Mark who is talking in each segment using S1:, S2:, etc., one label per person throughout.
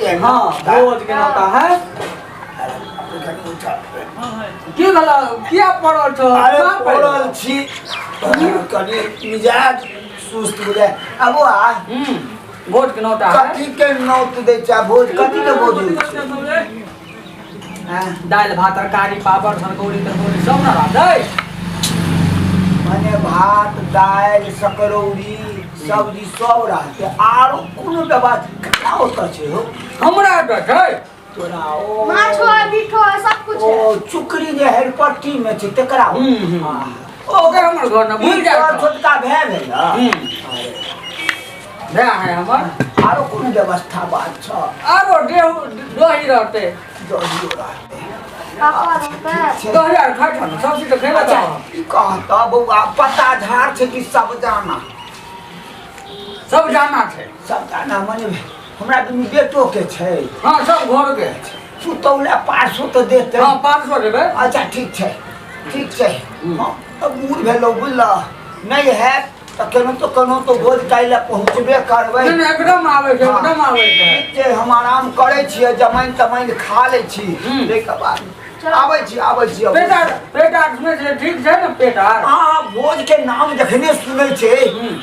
S1: है
S2: हाँ भोज के नौता है की गला क्या पड़ल छ
S1: अरे पड़ल छी कनी मिजाज सुस्त हो जाए अब आ
S2: भोज के नौता है
S1: कथी के नौत दे चा भोज कथी के भोज होय छै
S2: दाल भात तरकारी पापड़ सरकौड़ी तरकौड़ी सब ना रहतै
S1: माने भात दाल सकरौड़ी सब्जी सब रहते आरो कोनो व्यवस्था क्या होता छै हो
S2: हमरा त छै
S1: तोरा ओ
S3: माछ हो मीठो सब कुछ है
S1: ओ चुकरी जे हेरपट्टी में छै तकरा
S2: ओके हमर घर न भूल जा
S1: छोटका भए भेल न
S2: भए है हमर
S1: आरो कोनो व्यवस्था बात छ
S2: आरो दही रहते
S1: दही रहते
S3: पापा रहते
S2: दही आर खाइ छ न सब चीज त खेला
S1: अच्छा ई कहता बौआ पता झाड़ छै कि सब जाना
S2: सब जाना छै
S1: सब जाना माने हमरा दुनू बेटो के छै
S2: हाँ सब घर के
S1: तू तौला 500 तो देते
S2: हाँ 500 देबै
S1: अच्छा ठीक छै हाँ अब बूढ़ भेलो बुझल नहीं है तो कोनो तो भोज काइले पहुँचबे करबै
S2: एकदम आवे छै एकदम आवे छै
S1: जे हम आराम करै छियै जमाइन तमाइन खा लै छी ताहिके बाद आबै छी
S2: पेट आर में से ठीक छै न पेट आर
S1: हाँ भोज के नाम जखने सुनै छै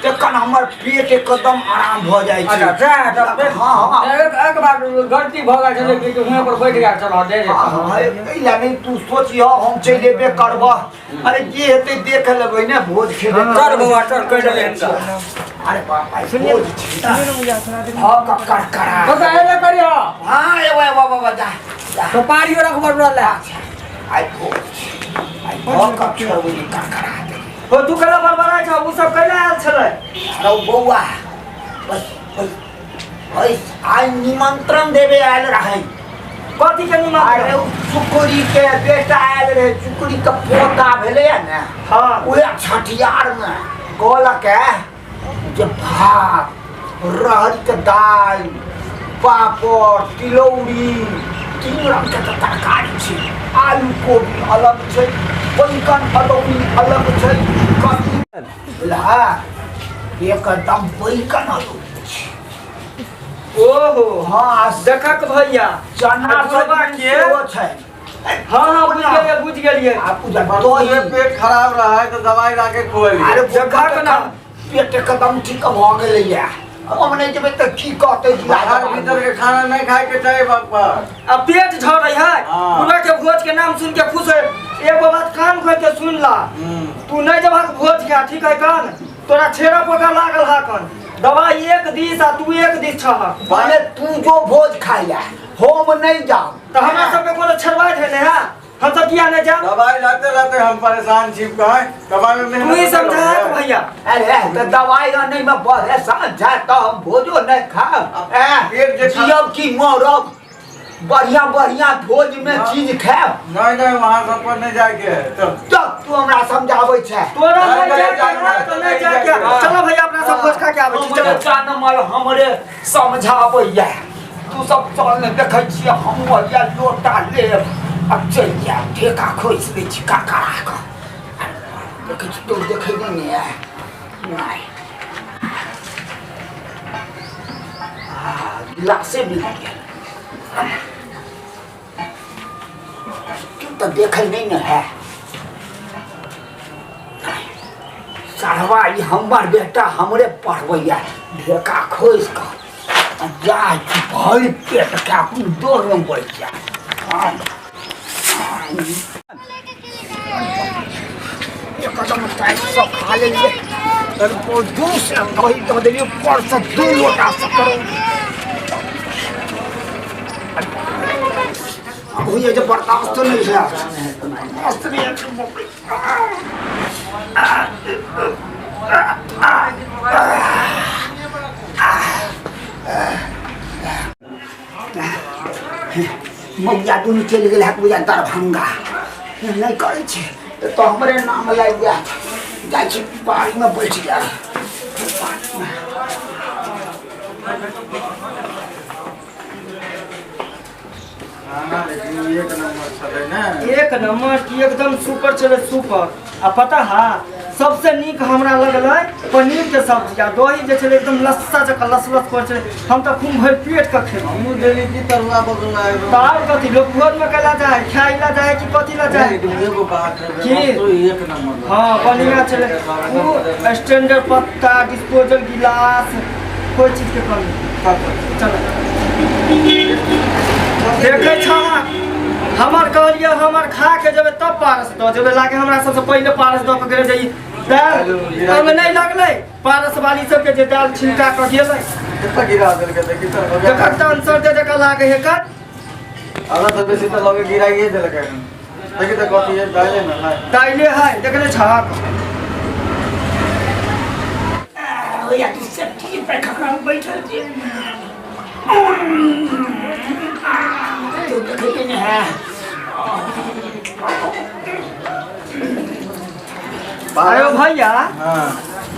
S1: तखन हमर पेट एकदम आराम भ जाइ छै
S2: अच्छा
S1: हाँ
S2: एक बार गलती भ गेल छलै कि हुए पर बैठ गेल छल दे
S1: एला नहीं तू सोचियो हम चलि एबे करब अरे जे हेतै देख लेबै ने भोज खेबै
S2: चल बौआ चल कहि देबै
S1: अरे बाप सुनिए हाँ कर करा
S2: तो एले करियो
S1: हाँ एवा बाबा जा
S2: तो पारियो रखबर रहले
S1: आई भोज का छोड़बै कर करा दे
S2: हो तू कला बरबरा छ उ सब कइला आयल छलै
S1: अरे बौआ बस आई निमंत्रण देवे आयल रहे
S2: कथी के निमंत्रण
S1: अरे चुकुरी के बेटा आयल रहे चुकुरी के पोता भेले ने
S2: हाँ
S1: उहे छठियार में कहलक जे भात रहरी के दाल पापड़ तिलौरी 3 रंग के तरकारी छै आलू कोबी अलग छै बैंगन अदौरी अलग छै कथी ला एकदम बैंगन अदौरी छै
S2: ओहो
S1: हाँ
S2: देखक भैया
S1: चना
S2: सब के
S1: छै
S2: हाँ बुझ गेलिए
S1: आपको तो
S4: ये पेट खराब रहा है तो दवाई लाके खोल
S1: अरे
S2: जगह के ना
S1: पेट एकदम ठीक भ गेलै या हम नहीं जेबै त की कहतै
S4: बाहर भीतर के खाना नहीं खाए के चाहिए बापा
S2: अब पेट झड़ है पूरा के भोज के नाम सुन के खुश है एगो बात कान खोल के सुन ला तू नहीं जब भोज के ठीक है कान तोरा छेड़ा पका लागल हा कान दवाई एक दिस आ तू एक दिस छह
S1: माने तू जो भोज खाइया हम नहीं जाओ
S2: तो हमरा सब के कोनो छड़वा देले है हम सब किया नहीं जा
S4: दवाई लाते लाते हम परेशान छी कहे दवाई में
S2: तू ही समझा भैया
S1: अरे तो दवाई नहीं में परेशान जा तो हम भोजो नहीं खाब
S4: पेट जे
S1: जियब की मरब बढ़िया भोज में चीज खाब
S4: नहीं वहां सब पर नहीं जाके तो
S1: तू हमरा समझाबै छै
S2: तोरा नहीं जा के चलो भैया अपना सब भोज खा के आबै छी
S1: चलो जानमल हमरे समझाबै तू सब चल ने देखै छियै हम या लोटा लेब अब चल जा ठेका खोज दै छी काकरा का देखै छी तो देखै नहीं नहीं गिलासे भी तो देखै नहीं न है सारवा ई हमर बेटा हमरे पढ़बैया ढेका खोज कर जा भरि पेट के अपन दौड़ में बैठ जा एकदम टाइट सब खा लेलिए जूस दही दऽ देलिए ऊपर से 2 लोटा सकरो अब ये जो बर्दाश्त नहीं है मस्त नहीं मौजा दुनू चलि गेल है बुझा दरभंगा नहीं करे छे तो हमरे नाम लाग गया जाइ छी बाड़ी में बैठ गया
S2: एक नंबर की एकदम सुपर चले सुपर आ पता है सबसे नीक हमरा लगल पनीर के सब्जी आ दही जे छले एकदम लस्सा जका लसलस कर छले हम त खूब भर पेट के खेलौ
S4: हमू देली की तरुआ बदला है
S2: तार कथी लोग भोज में कला जाए खाइला जाए कि कथी ला जाए
S4: एगो बात है
S2: की?
S4: तो एक नंबर
S2: हाँ बढ़िया छले वो स्टैंडर्ड पत्ता डिस्पोजल गिलास कोई चीज के कमी चलो देखे छ हमार कहलिए हमार खा के जब तब पारस दो जब लागे हमरा सबसे पहले पारस दो के गरे जाई दाल ओमे नहीं लगले पारस वाली सब के जे दाल छिलका क गेलै
S4: कितना गिरा दल के देखी तो हो
S2: जकर
S4: गया
S2: आंसर दे जका लागे है कर
S4: अगर तो बेसी तो लगे गिराइए दे लगे देखी तो कथी है डाले ना ना
S2: ताइले है देखले छाक
S1: या तू सब ठीक पे खखा बैठल छी तू देखे नहीं है
S2: आयो भैया
S4: हां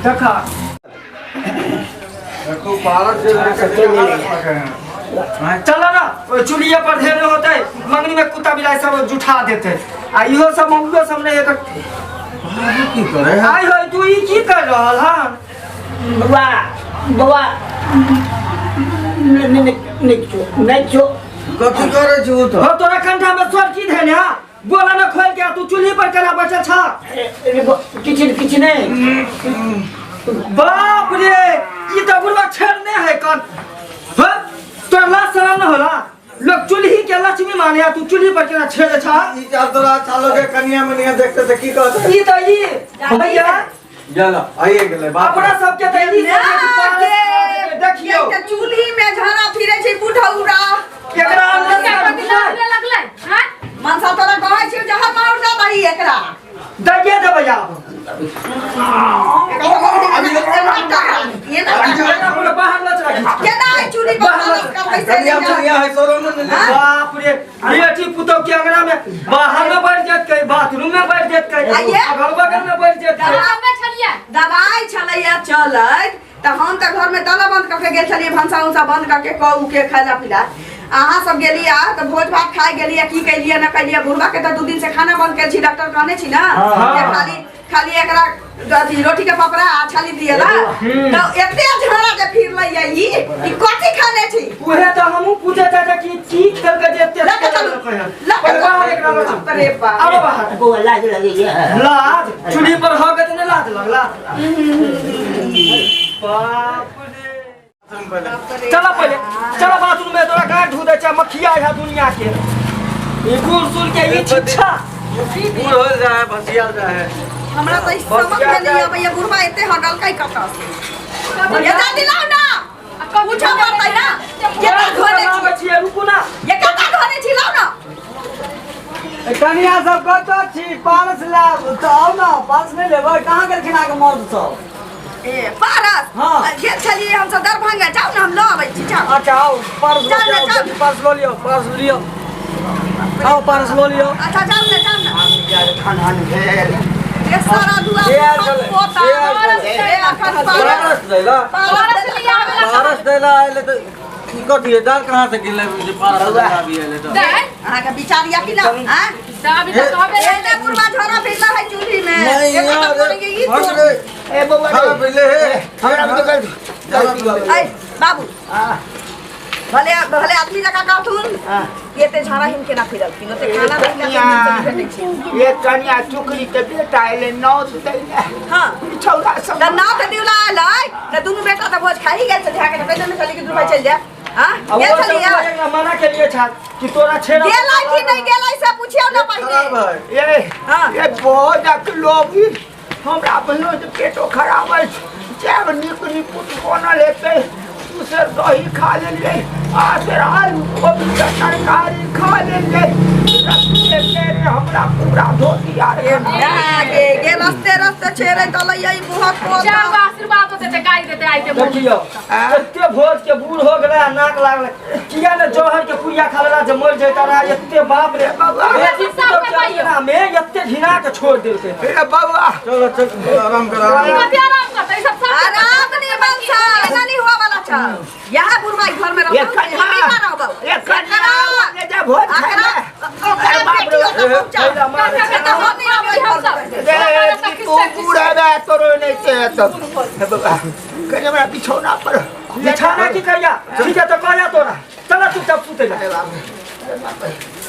S2: देखा
S4: देखो पारस से लेके हां
S2: चलो ना ओ चुलिया पर धेरे होते मंगनी में कुत्ता बिलाई सब जुठा देते आ इहो सब मंगलो सब ने एक
S4: की करे
S2: आई हो तू ई की कर रहल हन
S1: बाबा नहीं छो
S4: कथी करे छु तो
S2: हो तोरा कंठा में स्वर की धेने हा बोला ना खोल के तू चुली पर कला बचल छ
S1: किछ नहीं
S2: बाप रे ई त बुढ़वा छेड़ने है कन हो तोरा लाज शरम न होला लोग चुल्ही के लक्ष्मी माने आ तू चुल्ही पर केना छेड़े छ
S4: ई चार तोरा चालो के कन्या में नहीं देखते तो की कहते
S2: ई त ई भैया
S4: चलो आइए गेले बात
S2: अपना सबके त ई देखियो
S5: ये चूल्ही में झाड़ा फिरे छै बुढ़ौरा
S2: एकरा अंदर से
S3: लगले लगले हां
S5: मनसा तोरा कहै छै जहाँ मार दा बही एकरा
S2: दगे देबै आब
S5: ये ना
S2: अपना बाहर न चला
S5: केना है चूल्ही पर करबै से
S4: कन्या दुनिया है शोरूम में ले
S2: बाप रे बेटी पुतौ के अंगना में बाहर में बैठ जात के बाथरूम में बैठ जात के
S5: आइए।
S2: अगल बगल में बैठ जात के
S3: दबाव में छलिए
S5: दवाई छलैया चलत त हम त घर में ताला बंद करके गेल छलिए भंसा उनसा बंद करके कऊ के खाइला पीला अहाँ सब गेलिया त भोज भात खाए गेलिया की कैलिया न कैलिया बुढ़वा के त 2 दिन से खाना बंद कर छी डॉक्टर कहने छी ना
S2: हाँ।
S5: कि खाली खाली एकरा अथी रोटी के पपड़ा आ छाली दिएला त एते झड़ा के फिर लइया ई कथी खाने छी
S2: उहे त हमहु पूछे चाचा की खेल के जेते
S5: ला के चलू ला के
S2: बाहर एकरा में
S5: अरे बाप
S2: अब बाहर
S1: गोवा लाज लगे ये
S2: लाज चुली पर हो गए त लाज लगला बाप रे चला पहले चला बाथरूम में तोरा गांठ धो दे छ मक्खिया है दुनिया के ई गुड़ सुल के ई छिछा
S4: दूर हो जाए भसिया जाए
S5: हमरा त समझ में नहीं आवे ये बुढ़वा एते हगल काई कता से ये दादी लाओ ना पूछा पड़ता ना ये का घरे छी
S2: छिए रुकू ना
S5: ये का घरे छी लाओ ना
S2: कनिया सब कत छी पारस ला तो आओ ना पारस नहीं लेबै कहां के खिना के मर्द सब
S5: ए पारस
S2: हाँ।
S5: ये चलिए हम सब दरभंगा जाओ ना हम लो आबै छी जाओ
S2: अच्छा आओ पारस
S5: चल ना, चल।
S2: पारस लो लियो आओ पारस लो लियो
S5: अच्छा जाओ ना
S1: खाना भेल
S5: ये सारा दुआ
S2: ये चले,
S5: पोता
S2: ये चले।
S5: ए अखन पारस
S4: पारस देला
S5: पारस लिया वाला
S4: पारस देला आइले तो की कथी है दाल कहां से गिरले जे पारस देला भी आइले तो
S3: दे
S5: अहाँ के विचारिया कि ना हां
S3: दाबी तो कहबे
S5: एते बुढ़वा झोरा फिरला है चूल्ही में
S4: नहीं
S5: ये
S4: यार
S5: तो बोलेंगे ई
S4: हट
S5: तो
S4: रे
S1: ए बउवा
S4: खा पहले है
S1: हमरा भी तो कर
S5: ऐ बाबू भले भले आदमी जका कहथुन एते झाड़ा हिम के ना फिरल कि ओते खाना नहीं भेटै छै
S1: ये कन्या चुकरी के बेटा एले नौ दैले
S5: हां
S1: छौरा सब
S5: त ना त दिउला आलै त दुनु बेटा त भोज खाई गेल छ झाके पैदल में चली के दुबई चल जा हां ये चलिए
S2: मना के लिए छा कि तोरा छेड़ा
S5: गेलै कि नहीं गेलै से पूछियो ना पहिले
S1: ये
S5: हाँ।
S1: ये बहुत अकलोगी हमरा बहनो के पेटो खराब है जब निक पुट बनल हेतै उसे दही खा लेंगे फिर आलू गोभी का तरकारी खा लेंगे हमरा पूरा धोती आ
S5: गे रास्ते रास्ते छेड़े तलै यही बहुत
S3: चार
S5: पोता
S3: आशीर्वाद होते ते गाय देते आइते
S2: देखियो एते भोज के बूढ़ हो गेलै नाक लागले किया ने जहर के पुरिया खा लेला जे मर जैता रहा एते बाप रे बाबा में एते घिना के छोड़ देलकै
S1: ए बाबा
S4: चलो चल आराम कर
S3: कते आराम करते सब सब
S5: आराम नहीं बनसा एना नहीं हुआ वाला छ यहां बुढ़वा घर में
S1: ये
S5: रहब हम
S1: कन्या
S5: नहीं रहब
S1: ये कन्या ले जा भोज खाए
S5: ओकरा बेटी
S2: खैला मार
S1: तू बूढ़ा बा तोरो नहीं चाहिए तो कहीं हमरा बिछौना पर
S2: बिछाना की कहिया ठीक है तो कहया तोरा चला चुपचाप सुते जा
S1: अरे बाप